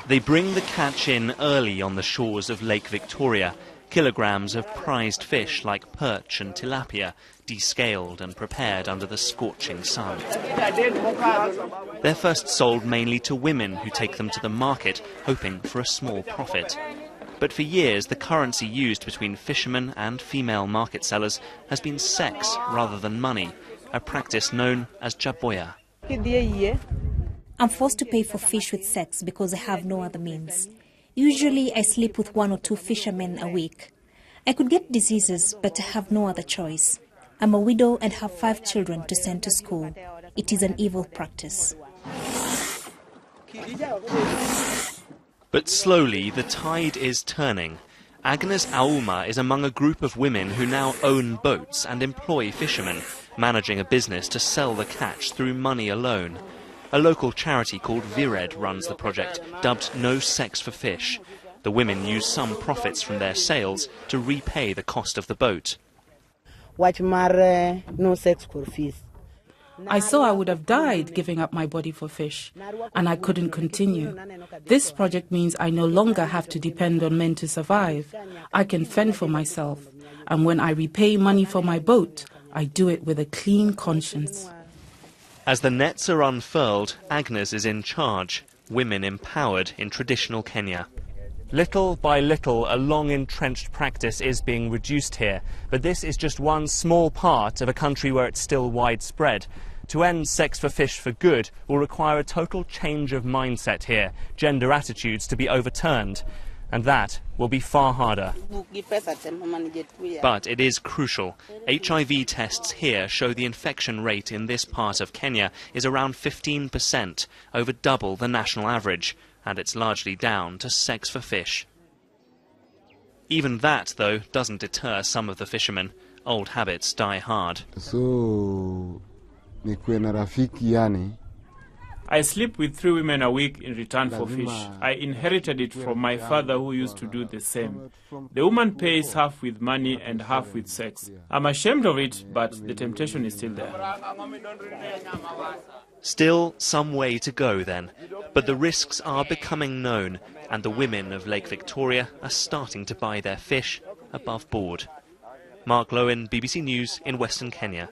They bring the catch in early on the shores of Lake Victoria. Kilograms of prized fish like perch and tilapia, descaled and prepared under the scorching sun. They're first sold mainly to women who take them to the market, hoping for a small profit. But for years, the currency used between fishermen and female market sellers has been sex rather than money, a practice known as jaboya. I'm forced to pay for fish with sex because I have no other means. Usually I sleep with 1 or 2 fishermen a week. I could get diseases, but I have no other choice. I'm a widow and have 5 children to send to school. It is an evil practice. But slowly the tide is turning. Agnes Auma is among a group of women who now own boats and employ fishermen, managing a business to sell the catch through money alone. A local charity called Vired runs the project, dubbed No Sex for Fish. The women use some profits from their sales to repay the cost of the boat. No sex for fish. I saw I would have died giving up my body for fish, and I couldn't continue. This project means I no longer have to depend on men to survive. I can fend for myself, and when I repay money for my boat, I do it with a clean conscience. As the nets are unfurled, Agnes is in charge, women empowered in traditional Kenya. Little by little, a long-entrenched practice is being reduced here, but this is just one small part of a country where it's still widespread. To end sex for fish for good will require a total change of mindset here, gender attitudes to be overturned, and that will be far harder. But it is crucial. HIV tests here show the infection rate in this part of Kenya is around 15%, over double the national average. And it's largely down to sex for fish. Even that, though, doesn't deter some of the fishermen. Old habits die hard. So, I sleep with 3 women a week in return for fish. I inherited it from my father, who used to do the same. The woman pays half with money and half with sex. I'm ashamed of it, but the temptation is still there. Still some way to go then, but the risks are becoming known, and the women of Lake Victoria are starting to buy their fish above board. Mark Lowen, BBC News in Western Kenya.